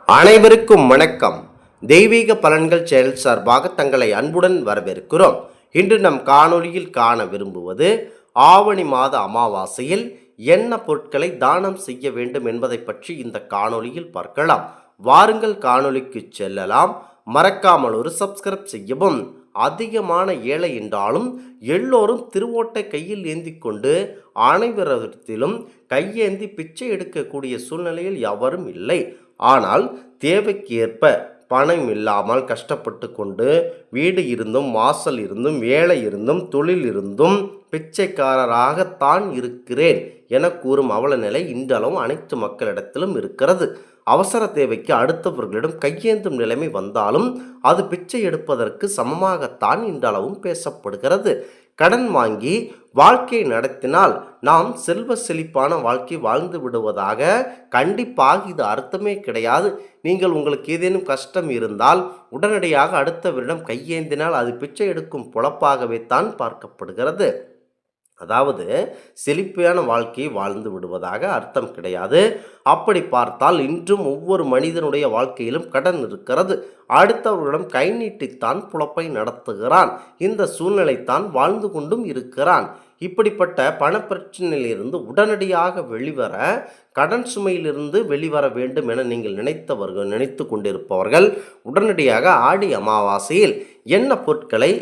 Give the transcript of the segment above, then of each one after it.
அனைவருக்கும் வணக்கம். தெய்வீக பலன்கள் சேனல் சார்பாக தங்களை அன்புடன் வரவேற்கிறோம். இன்று நம் காணொளியில் காண விரும்புவது ஆவணி மாத அமாவாசையில் என்ன பொருட்களை தானம் செய்ய வேண்டும் என்பதை பற்றி இந்த காணொளியில் பார்க்கலாம். வாருங்கள் காணொளிக்கு செல்லலாம். மறக்காமல் ஒரு சப்ஸ்கிரைப் செய்யவும். அதிகமான ஏழை என்றாலும் எல்லோரும் திருவோட்டை கையில் ஏந்தி கொண்டு அனைவரிடத்திலும் கையேந்தி பிச்சை எடுக்கக்கூடிய சூழ்நிலையில் எவரும் இல்லை. ஆனால் தேவைக்கு ஏற்ப பணம் இல்லாமல் கஷ்டப்பட்டு கொண்டு வீடு இருந்தும் வாசல் இருந்தும் வேலை இருந்தும் தொழில் இருந்தும் பிச்சைக்காரராகத்தான் இருக்கிறேன் என கூறும் அவல நிலை இன்றளவும் அனைத்து மக்களிடத்திலும் இருக்கிறது. அவசர தேவைக்கு அடுத்தவர்களிடம் கையேந்தும் நிலைமை வந்தாலும் அது பிச்சை எடுப்பதற்கு சமமாகத்தான் இன்றளவும் பேசப்படுகிறது. கடன் வாங்கி வாழ்க்கையை நடத்தினால் நாம் செல்வ செழிப்பான வாழ்க்கை வாழ்ந்து விடுவதாக கண்டிப்பாக இது அர்த்தமே கிடையாது. நீங்கள் உங்களுக்கு ஏதேனும் கஷ்டம் இருந்தால் உடனடியாக அடுத்தவரிடம் கையேந்தினால் அது பிச்சை எடுக்கும் பொழப்பாகவே தான் பார்க்கப்படுகிறது. அதாவது செழிப்பான வாழ்க்கையை வாழ்ந்து விடுவதாக அர்த்தம் கிடையாது. அப்படி பார்த்தால் இன்றும் ஒவ்வொரு மனிதனுடைய வாழ்க்கையிலும் கடன் இருக்கிறது. அடுத்தவர்களிடம் கை நீட்டித்தான் புழப்பை நடத்துகிறான். இந்த சூழ்நிலைத்தான் வாழ்ந்து கொண்டும் இருக்கிறான். இப்படிப்பட்ட பணப்பிரச்சனையிலிருந்து உடனடியாக வெளிவர, கடன் சுமையிலிருந்து வெளிவர வேண்டும் என நீங்கள் நினைத்து கொண்டிருப்பவர்கள் உடனடியாக ஆடி அமாவாசையில் என்ன பொருட்களை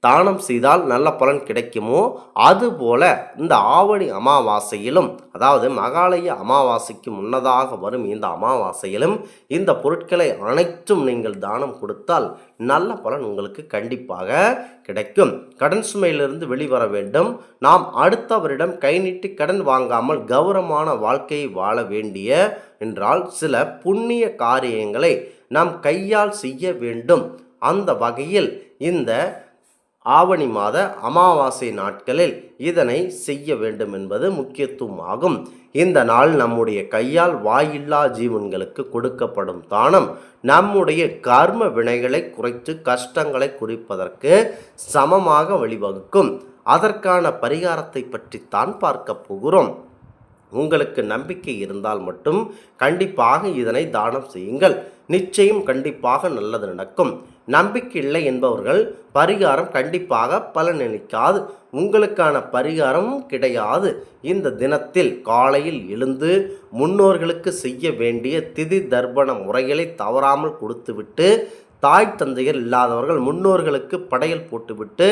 தானம் செய்தால் நல்ல பலன் கிடைக்குமோ அதுபோல இந்த ஆவணி அமாவாசையிலும், அதாவது மகாலய அமாவாசைக்கு முன்னதாக வரும் இந்த அமாவாசையிலும் இந்த பொருட்களை அனைத்தும் நீங்கள் தானம் கொடுத்தால் நல்ல பலன் உங்களுக்கு கண்டிப்பாக கிடைக்கும். கடன் சுமையிலிருந்து வெளிவர வேண்டும். நாம் அடுத்தவரிடம் கை நீட்டி கடன் வாங்காமல் கௌரவமான வாழ்க்கையை வாழ வேண்டிய என்றால் சில புண்ணிய காரியங்களை நாம் கையால் செய்ய வேண்டும். அந்த வகையில் இந்த ஆவணி மாத அமாவாசை நாட்களில் இதனை செய்ய வேண்டும் என்பது முக்கியத்துவமாகும். இந்த நாள் நம்முடைய கையால் வாயில்லா ஜீவன்களுக்கு கொடுக்கப்படும் தானம் நம்முடைய கர்ம வினைகளை குறைத்து கஷ்டங்களை குறிப்பதற்கு சமமாக வழிவகுக்கும். அதற்கான பரிகாரத்தை பற்றித்தான் பார்க்க போகிறோம். உங்களுக்கு நம்பிக்கை இருந்தால் மட்டும் கண்டிப்பாக இதனை தானம் செய்யுங்கள். நிச்சயம் கண்டிப்பாக நல்லது நடக்கும். நம்பிக்கை இல்லை என்பவர்கள் பரிகாரம் கண்டிப்பாக பலனளிக்காது. உங்களுக்கான பரிகாரமும் கிடையாது. இந்த தினத்தில் காலையில் எழுந்து முன்னோர்களுக்கு செய்ய வேண்டிய திதி தர்ப்பண முறைகளை தவறாமல் கொடுத்துவிட்டு, தாய் தந்தையர் இல்லாதவர்கள் முன்னோர்களுக்கு படையல் போட்டுவிட்டு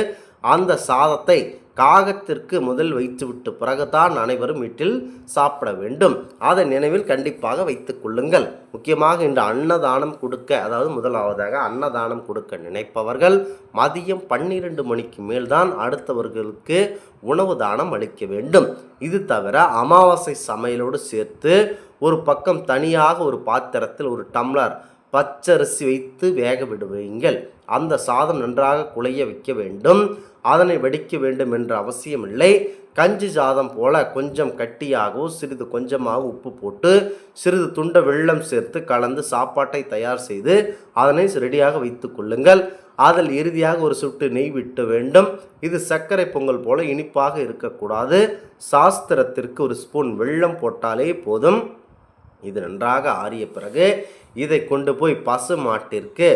அந்த சாதத்தை காகத்திற்கு முதல் வைத்துவிட்டு பிறகுதான் அனைவரும் வீட்டில் சாப்பிட வேண்டும். அதை நினைவில் கண்டிப்பாக வைத்துக் கொள்ளுங்கள். முக்கியமாக இன்று அன்னதானம் கொடுக்க, அதாவது முதலாவதாக அன்னதானம் கொடுக்க நினைப்பவர்கள் மதியம் 12 மணிக்கு மேல்தான் அடுத்தவர்களுக்கு உணவு தானம் அளிக்க வேண்டும். இது தவிர அமாவாசை சமையலோடு சேர்த்து ஒரு பக்கம் தனியாக ஒரு பாத்திரத்தில் ஒரு டம்ளர் பச்சரிசி வைத்து வேக விடுவீங்கள். அந்த சாதம் நன்றாக குழைய வைக்க வேண்டும். அதனை வடிக்க வேண்டும் என்ற அவசியமில்லை. கஞ்சி சாதம் போல கொஞ்சம் கட்டியாகவோ சிறிது கொஞ்சமாக உப்பு போட்டு சிறிது துண்ட வெல்லம் சேர்த்து கலந்து சாப்பாட்டை தயார் செய்து அதனை ரெடியாக வைத்து கொள்ளுங்கள். அதில் இறுதியாக ஒரு சுட்டு நெய் விட்டு வேண்டும். இது சர்க்கரை பொங்கல் போல இனிப்பாக இருக்கக்கூடாது. சாஸ்திரத்திற்கு ஒரு ஸ்பூன் வெல்லம் போட்டாலே போதும். இது நன்றாக ஆறிய பிறகு இதை கொண்டு போய் பசு மாட்டிற்கு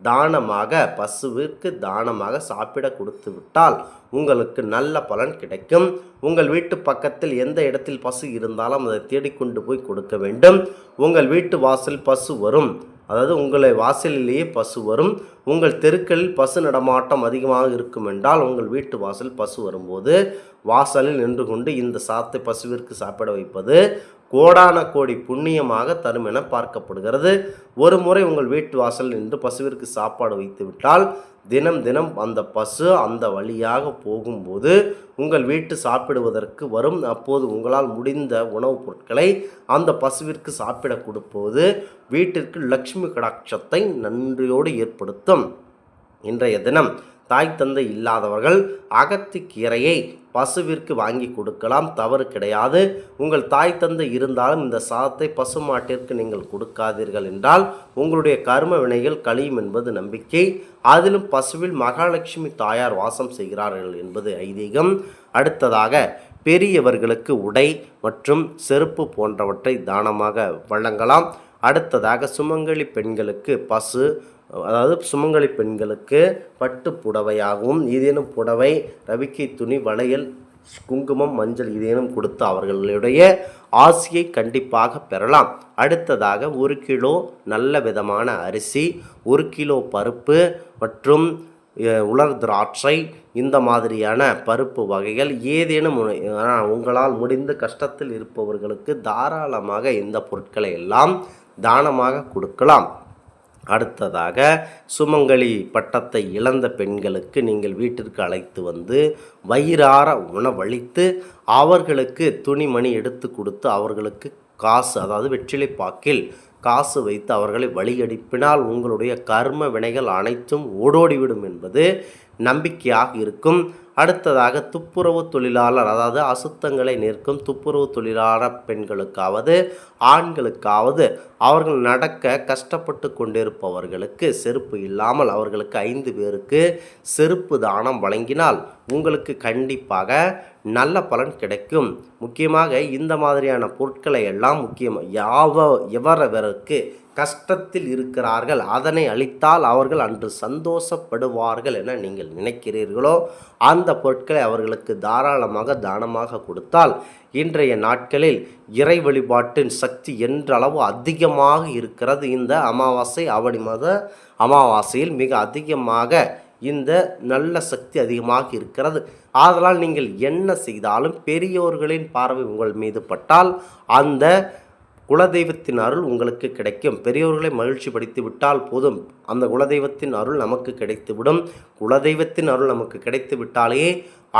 தானமாக, பசுவிற்கு தானமாக சாப்பிட கொடுத்து விட்டால் உங்களுக்கு நல்ல பலன் கிடைக்கும். உங்கள் வீட்டு பக்கத்தில் எந்த இடத்தில் பசு இருந்தாலும் அதை தேடிக்கொண்டு போய் கொடுக்க வேண்டும். உங்கள் வீட்டு வாசல் பசு வரும், அதாவது உங்களை வாசலிலேயே பசு வரும். உங்கள் தெருக்களில் பசு நடமாட்டம் அதிகமாக இருக்கும் என்றால் உங்கள் வீட்டு வாசல் பசு வரும்போது வாசலில் நின்று கொண்டு இந்த சாத்தை பசுவிற்கு சாப்பிட வைப்பது கோடான கோடி புண்ணியமாக தரும் என பார்க்கப்படுகிறது. ஒரு முறை உங்கள் வீட்டு வாசல் நின்று பசுவிற்கு சாப்பாடு வைத்து விட்டால் தினம் தினம் அந்த பசு அந்த வழியாக போகும்போது உங்கள் வீட்டு சாப்பிடுவதற்கு வரும். அப்போது உங்களால் முடிந்த உணவுப் பொருட்களை அந்த பசுவிற்கு சாப்பிட கொடுப்பது வீட்டிற்கு லட்சுமி கடாட்சத்தை நன்றியோடு ஏற்படுத்தும். இன்றைய தினம் தாய் தந்தை இல்லாதவர்கள் அகத்திக்கீரையை பசுவிற்கு வாங்கி கொடுக்கலாம், தவறு கிடையாது. உங்கள் தாய் தந்தை இருந்தாலும் இந்த சாதத்தை பசு மாட்டிற்கு நீங்கள் கொடுக்காதீர்கள் என்றால் உங்களுடைய கர்ம வினைகள் கழியும் என்பது நம்பிக்கை. அதிலும் பசுவில் மகாலட்சுமி தாயார் வாசம் செய்கிறார்கள் என்பது ஐதீகம். அடுத்ததாக பெரியவர்களுக்கு உடை மற்றும் செருப்பு போன்றவற்றை தானமாக வழங்கலாம். அடுத்ததாக சுமங்கலி பெண்களுக்கு சுமங்கலி பெண்களுக்கு பட்டு புடவையாகவும் ஏதேனும் புடவை, ரவிக்கை துணி, வளையல், குங்குமம், மஞ்சள் ஏதேனும் கொடுத்து அவர்களுடைய ஆசியை கண்டிப்பாக பெறலாம். அடுத்ததாக 1 கிலோ நல்ல விதமான அரிசி, 1 கிலோ பருப்பு மற்றும் உலர் திராட்சை, இந்த மாதிரியான பருப்பு வகைகள் ஏதேனும் உங்களால் முடிந்த கஷ்டத்தில் இருப்பவர்களுக்கு தாராளமாக இந்த பொருட்களை எல்லாம் தானமாக கொடுக்கலாம். அடுத்ததாக சுமங்கலி பட்டத்தை இழந்த பெண்களுக்கு நீங்கள் வீட்டிற்கு அழைத்து வந்து வயிறார உணவளித்து அவர்களுக்கு துணிமணி எடுத்து கொடுத்து அவர்களுக்கு காசு, அதாவது வெற்றிலை பாக்கில் காசு வைத்து அவர்களை வழியடிப்பினால் உங்களுடைய கர்ம வினைகள் அனைத்தும் ஓடோடிவிடும் என்பது நம்பிக்கையாக இருக்கும். அடுத்ததாக துப்புரவு தொழிலாளர், அதாவது அசுத்தங்களை நிற்கும் துப்புரவு தொழிலாளர் பெண்களுக்காவது ஆண்களுக்காவது அவர்கள் நடக்க கஷ்டப்பட்டு கொண்டிருப்பவர்களுக்கு செருப்பு இல்லாமல் அவர்களுக்கு 5 பேருக்கு செருப்பு தானம் வழங்கினால் உங்களுக்கு கண்டிப்பாக நல்ல பலன் கிடைக்கும். முக்கியமாக இந்த மாதிரியான பொருட்களை எல்லாம் எவரவருக்கு கஷ்டத்தில் இருக்கிறார்கள் அதனை அளித்தால் அவர்கள் அன்று சந்தோஷப்படுவார்கள் என நீங்கள் நினைக்கிறீர்களோ அந்த பொருட்களை அவர்களுக்கு தாராளமாக தானமாக கொடுத்தால் இன்றைய நாட்களில் இறை வழிபாட்டின் சக்தி என்றளவு அதிகமாக இருக்கிறது. இந்த அமாவாசை ஆவணி மாத அமாவாசையில் மிக அதிகமாக இந்த நல்ல சக்தி அதிகமாக இருக்கிறது. ஆதலால் நீங்கள் என்ன செய்தாலும் பெரியோர்களின் பார்வை உங்கள் மீது பட்டால் அந்த குலதெய்வத்தின் அருள் உங்களுக்கு கிடைக்கும். பெரியோர்களை மகிழ்ச்சி படுத்தி விட்டால் போதும், அந்த குலதெய்வத்தின் அருள் நமக்கு கிடைத்துவிடும். குலதெய்வத்தின் அருள் நமக்கு கிடைத்து விட்டாலே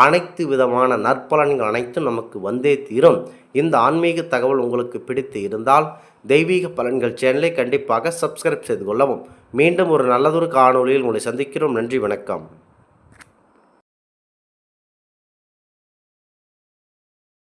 அனைத்து விதமான நற்பலன்கள் அனைத்தும் நமக்கு வந்தே தீரும். இந்த ஆன்மீக தகவல் உங்களுக்கு பிடித்து இருந்தால் தெய்வீக பலன்கள் சேனலை கண்டிப்பாக சப்ஸ்கிரைப் செய்து கொள்ளவும். மீண்டும் ஒரு நல்லதொரு காணொளியில் உங்களை சந்திக்கிறோம். நன்றி, வணக்கம்.